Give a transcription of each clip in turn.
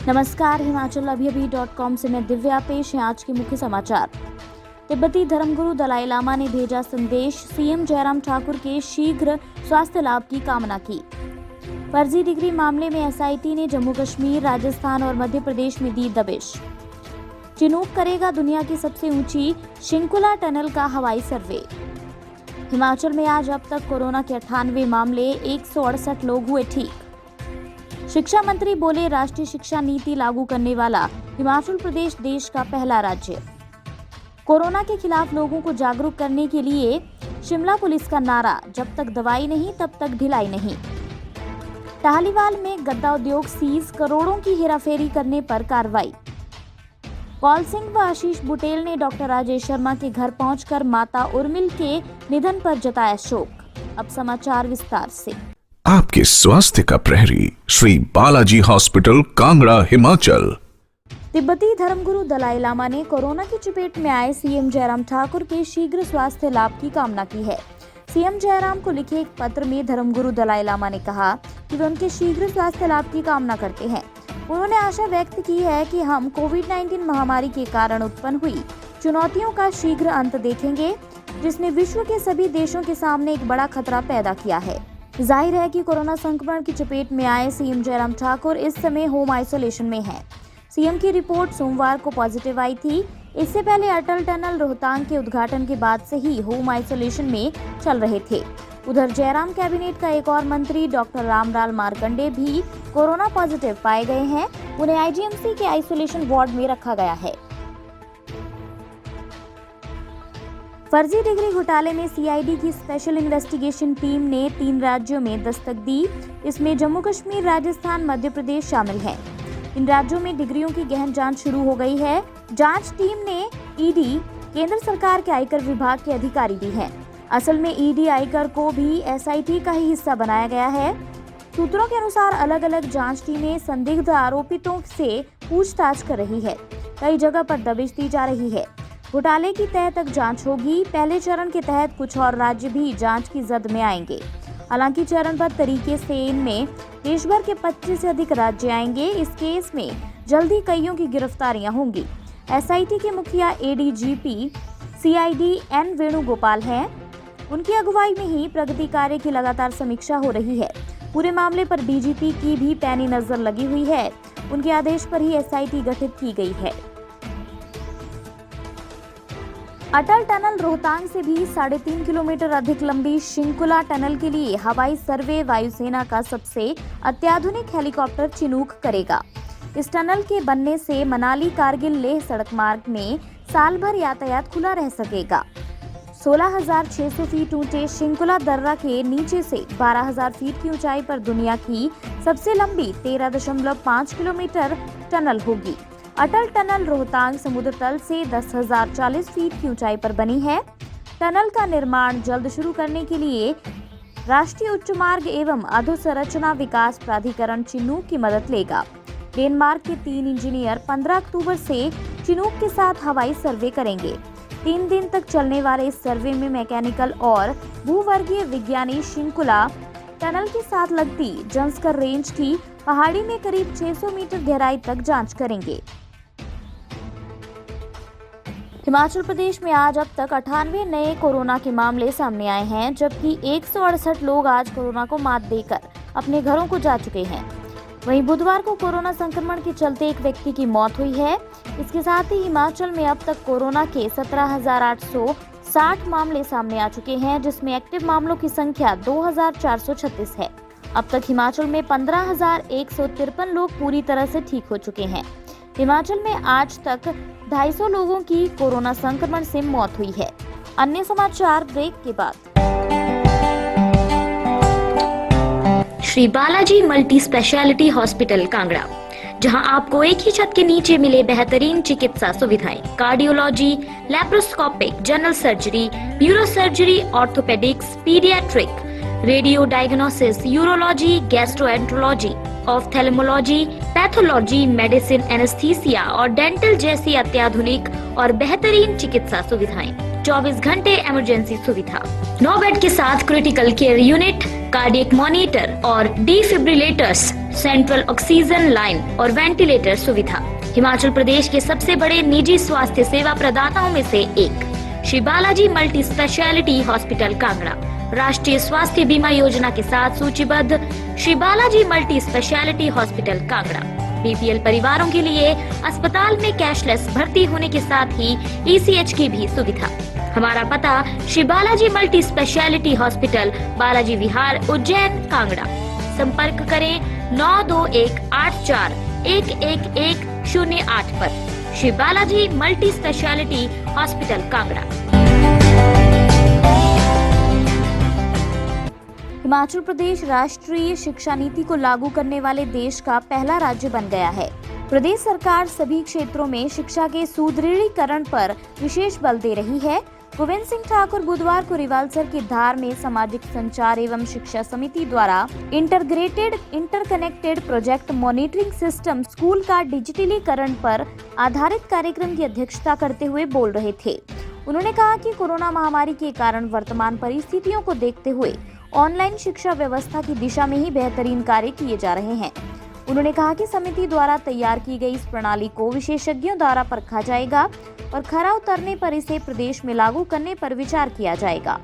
नमस्कार, हिमाचल से मैं दिव्या। पेश है आज के मुख्य समाचार। तिब्बती धर्मगुरु दलाई लामा ने भेजा संदेश, सीएम जयराम ठाकुर के शीघ्र स्वास्थ्य लाभ की कामना की। फर्जी डिग्री मामले में एसआईटी ने जम्मू कश्मीर, राजस्थान और मध्य प्रदेश में दी दबिश। चिनूक करेगा दुनिया की सबसे ऊंची शिंकुला टनल का हवाई सर्वे। हिमाचल में आज अब तक कोरोना के 98 मामले, 168 लोग हुए ठीक। शिक्षा मंत्री बोले, राष्ट्रीय शिक्षा नीति लागू करने वाला हिमाचल प्रदेश देश का पहला राज्य। कोरोना के खिलाफ लोगों को जागरूक करने के लिए शिमला पुलिस का नारा, जब तक दवाई नहीं तब तक ढिलाई नहीं। टाहलीवाल में गद्दा उद्योग सीज, करोड़ों की हेराफेरी करने पर कार्रवाई। कौल सिंह व आशीष बुटेल ने डॉक्टर राजेश शर्मा के घर पहुंचकर माता उर्मिल के निधन पर जताया शोक। अब समाचार विस्तार से। आपके स्वास्थ्य का प्रहरी श्री बालाजी हॉस्पिटल, कांगड़ा, हिमाचल। तिब्बती धर्मगुरु दलाई लामा ने कोरोना की चपेट में आए सीएम जयराम ठाकुर के शीघ्र स्वास्थ्य लाभ की कामना की है। सीएम जयराम को लिखे एक पत्र में धर्मगुरु दलाई लामा ने कहा कि वे उनके शीघ्र स्वास्थ्य लाभ की कामना करते हैं। उन्होंने आशा व्यक्त की है कि हम कोविड-19 महामारी के कारण उत्पन्न हुई चुनौतियों का शीघ्र अंत देखेंगे, जिसने विश्व के सभी देशों के सामने एक बड़ा खतरा पैदा किया है। जाहिर है कि कोरोना संक्रमण की चपेट में आए सीएम जयराम ठाकुर इस समय होम आइसोलेशन में हैं। सीएम की रिपोर्ट सोमवार को पॉजिटिव आई थी। इससे पहले अटल टनल रोहतांग के उद्घाटन के बाद से ही होम आइसोलेशन में चल रहे थे। उधर जयराम कैबिनेट का एक और मंत्री डॉक्टर रामलाल मार्कंडे भी कोरोना पॉजिटिव पाए गए हैं। उन्हें आईजीएमसी के आइसोलेशन वार्ड में रखा गया है। फर्जी डिग्री घोटाले में सीआईडी की स्पेशल इन्वेस्टिगेशन टीम ने 3 राज्यों में दस्तक दी। इसमें जम्मू कश्मीर, राजस्थान, मध्य प्रदेश शामिल हैं। इन राज्यों में डिग्रियों की गहन जांच शुरू हो गई है। जांच टीम ने ईडी, केंद्र सरकार के आयकर विभाग के अधिकारी भी हैं। असल में ईडी आयकर को भी एसआईटी का ही हिस्सा बनाया गया है। सूत्रों के अनुसार अलग अलग जांच टीमें संदिग्ध आरोपितों से पूछताछ कर रही है। कई जगह पर दबिश दी जा रही है। घोटाले की तह तक जांच होगी। पहले चरण के तहत कुछ और राज्य भी जांच की जद में आएंगे। हालांकि चरणबद्ध तरीके से इनमें देश भर के 25 से अधिक राज्य आएंगे। इस केस में जल्दी कईयों की गिरफ्तारियां होंगी। एसआईटी के मुखिया एडीजीपी सीआईडी एन वेणुगोपाल हैं। उनकी अगुवाई में ही प्रगति कार्य की लगातार समीक्षा हो रही है। पूरे मामले पर डीजीपी की भी पैनी नजर लगी हुई है। उनके आदेश पर ही एसआईटी गठित की गई है। अटल टनल रोहतांग से भी 3.5 किलोमीटर अधिक लंबी शिंकुला टनल के लिए हवाई सर्वे वायुसेना का सबसे अत्याधुनिक हेलीकॉप्टर चिनूक करेगा। इस टनल के बनने से मनाली कारगिल लेह सड़क मार्ग में साल भर यातायात खुला रह सकेगा। 16,600 फीट ऊंचे शिंकुला दर्रा के नीचे से 12,000 फीट की ऊंचाई पर दुनिया की सबसे लंबी 13.5 किलोमीटर टनल होगी। अटल टनल रोहतांग समुद्र तल से 10,040 फीट की ऊंचाई पर बनी है। टनल का निर्माण जल्द शुरू करने के लिए राष्ट्रीय उच्च मार्ग एवं अधोसंरचना विकास प्राधिकरण चिनूक की मदद लेगा। डेनमार्क के 3 इंजीनियर 15 अक्टूबर से चिनूक के साथ हवाई सर्वे करेंगे। 3 दिन तक चलने वाले इस सर्वे में मैकेनिकल और भूवर्गीय विज्ञानी शिंकुला टनल के साथ लगती जंस्कर रेंज की पहाड़ी में करीब 600 मीटर गहराई तक जांच करेंगे। हिमाचल प्रदेश में आज अब तक 98 नए कोरोना के मामले सामने आए हैं, जबकि 168 लोग आज कोरोना को मात देकर अपने घरों को जा चुके हैं। वहीं बुधवार को कोरोना संक्रमण के चलते एक व्यक्ति की मौत हुई है। इसके साथ ही हिमाचल में अब तक कोरोना के 17,860 मामले सामने आ चुके हैं, जिसमें एक्टिव मामलों की संख्या 2,436 है। अब तक हिमाचल में 15,153 लोग पूरी तरह से ठीक हो चुके हैं। हिमाचल में आज तक 250 लोगों की कोरोना संक्रमण से मौत हुई है। अन्य समाचार ब्रेक के बाद। Shri Balaji multi speciality hospital, Kangra, जहां आपको एक ही छत के नीचे मिले बेहतरीन चिकित्सा सुविधाएं, cardiology, laparoscopic, general surgery, neuro surgery, orthopaedics, paediatric, radio diagnosis, urology, gastroenterology, ophthalmology, pathology, medicine, anaesthesia और डेंटल जैसी अत्याधुनिक और बेहतरीन चिकित्सा सुविधाएं, 24 घंटे इमरजेंसी सुविधा, 9 बेड के साथ critical care unit, cardiac monitor और डिफिब्रिलेटर्स, सेंट्रल ऑक्सीजन लाइन और वेंटिलेटर सुविधा। हिमाचल प्रदेश के सबसे बड़े निजी स्वास्थ्य सेवा प्रदाताओं में से एक Shri Balaji multi speciality hospital Kangra राष्ट्रीय स्वास्थ्य बीमा योजना के साथ सूचीबद्ध Shri Balaji multi speciality hospital Kangra BPL परिवारों के लिए अस्पताल में कैशलेस भर्ती होने के साथ ही ईसीएच की भी सुविधा। हमारा पता Shri Balaji multi speciality hospital, Balaji Vihar, Ujjain, Kangra. संपर्क करें 9218411108 पर। Shri Balaji multi speciality hospital Kangra. Himachal Pradesh राष्ट्रीय शिक्षा नीति को लागू करने वाले देश का पहला राज्य बन गया है। प्रदेश सरकार सभी क्षेत्रों में शिक्षा के सुदृढ़ीकरण पर विशेष बल दे रही है। गोविंद सिंह ठाकुर बुधवार को रिवाल्सर की धार में सामाजिक संचार एवं शिक्षा समिति द्वारा interconnected project monitoring system school का डिजिटलीकरण पर आधारित कार्यक्रम की अध्यक्षता करते हुए बोल रहे थे। उन्होंने कहा कि कोरोना महामारी के कारण वर्तमान परिस्थितियों को देखते हुए ऑनलाइन शिक्षा व्यवस्था की दिशा में ही बेहतरीन कार्य किए जा रहे हैं। उन्होंने कहा कि समिति द्वारा तैयार की गई इस प्रणाली को विशेषज्ञों द्वारा परखा जाएगा और खरा उतरने पर इसे प्रदेश में लागू करने पर विचार किया जाएगा।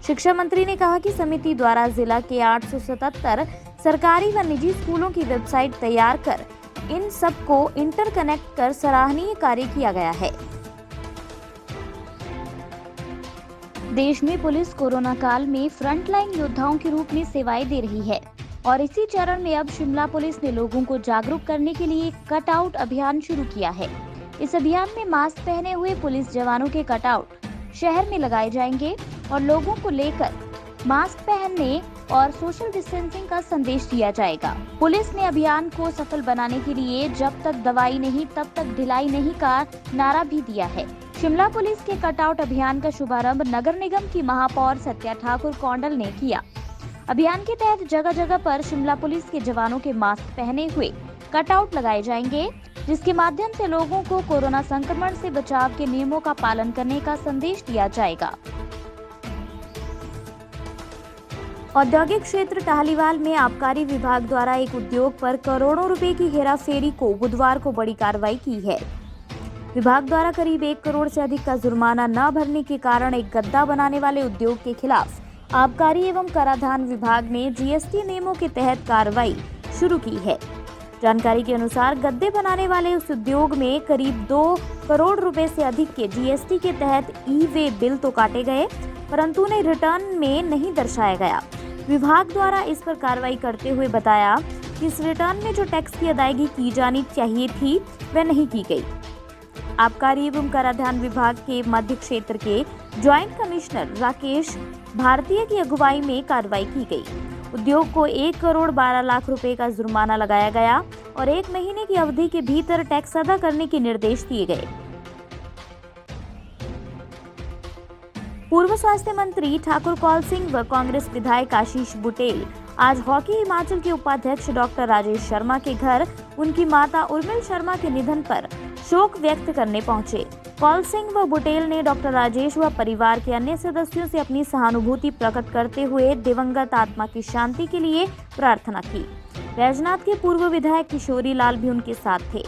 शिक्षा मंत्री ने कहा कि समिति द्वारा जिला के 877 सरकारी व निजी स्कूलों की वेबसाइट तैयार कर इन सबको इंटरकनेक्ट कर सराहनीय कार्य किया गया है। देश में पुलिस कोरोना काल में फ्रंटलाइन योद्धाओं के रूप में सेवाएं दे रही है और इसी चरण में अब शिमला पुलिस ने लोगों को जागरूक करने के लिए कट आउट अभियान शुरू किया है। इस अभियान में मास्क पहने हुए पुलिस जवानों के कटआउट शहर में लगाए जाएंगे और लोगों को लेकर मास्क पहनने और सोशल डिस्टेंसिंग का संदेश दिया जाएगा। पुलिस ने अभियान को सफल बनाने के लिए जब तक दवाई नहीं तब तक ढिलाई नहीं का नारा भी दिया है। शिमला पुलिस के कटआउट अभियान का शुभारंभ नगर निगम की महापौर सत्या ठाकुर कौंडल ने किया। अभियान के तहत जगह जगह पर शिमला पुलिस के जवानों के मास्क पहने हुए कटआउट लगाए जाएंगे, जिसके माध्यम से लोगों को कोरोना संक्रमण से बचाव के नियमों का पालन करने का संदेश दिया जाएगा। औद्योगिक क्षेत्र टाहलीवाल में आबकारी विभाग द्वारा एक उद्योग पर करोड़ों रुपए की हेराफेरी को बुधवार को बड़ी कार्रवाई की है। विभाग द्वारा करीब 1 करोड़ से अधिक का जुर्माना न भरने के कारण एक गद्दा बनाने वाले उद्योग के खिलाफ आबकारी एवं कराधान विभाग ने जीएसटी नियमों के तहत कार्रवाई शुरू की है। जानकारी के अनुसार गद्दे बनाने वाले उस उद्योग में करीब 2 करोड़ रुपए से अधिक के जीएसटी के तहत ई-वे बिल तो काटे गए, परंतु उन्हें रिटर्न में नहीं दर्शाया गया। विभाग द्वारा इस पर कार्रवाई करते हुए बताया कि इस रिटर्न में जो टैक्स की अदायगी की जानी चाहिए थी वह नहीं की गई। आबकारी एवं कराधान विभाग के मध्य क्षेत्र के ज्वाइंट कमिश्नर राकेश भारतीय की अगुवाई में कार्रवाई की गई। उद्योग को 1 करोड़ 12 लाख रुपए का जुर्माना लगाया गया और 1 महीने की अवधि के भीतर टैक्स अदा करने के निर्देश दिए गए। पूर्व स्वास्थ्य मंत्री ठाकुर कौल सिंह व कांग्रेस विधायक आशीष बुटेल आज हॉकी हिमाचल के उपाध्यक्ष डॉक्टर राजेश शर्मा के घर उनकी माता उर्मिल शर्मा के निधन पर शोक व्यक्त करने पहुंचे। कौल सिंह व बुटेल ने डॉक्टर राजेश व परिवार के अन्य सदस्यों से अपनी सहानुभूति प्रकट करते हुए दिवंगत आत्मा की शांति के लिए प्रार्थना की। बैजनाथ के पूर्व विधायक किशोरी लाल भी उनके साथ थे।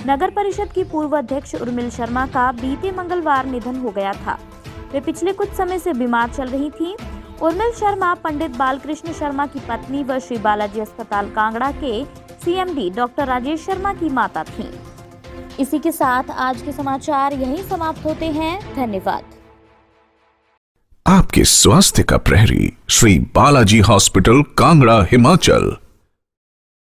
नगर परिषद की पूर्व अध्यक्ष उर्मिल शर्मा का बीते मंगलवार निधन हो गया था। वे पिछले कुछ समय से बीमार चल रही थीं। उर्मिल शर्मा पंडित बालकृष्ण शर्मा की पत्नी व श्री बालाजी अस्पताल कांगड़ा के सीएमडी डॉक्टर राजेश शर्मा की माता थीं। इसी के साथ आज के समाचार यहीं समाप्त होते हैं। धन्यवाद। आपके स्वास्थ्य का प्रहरी श्री बालाजी हॉस्पिटल कांगड़ा हिमाचल।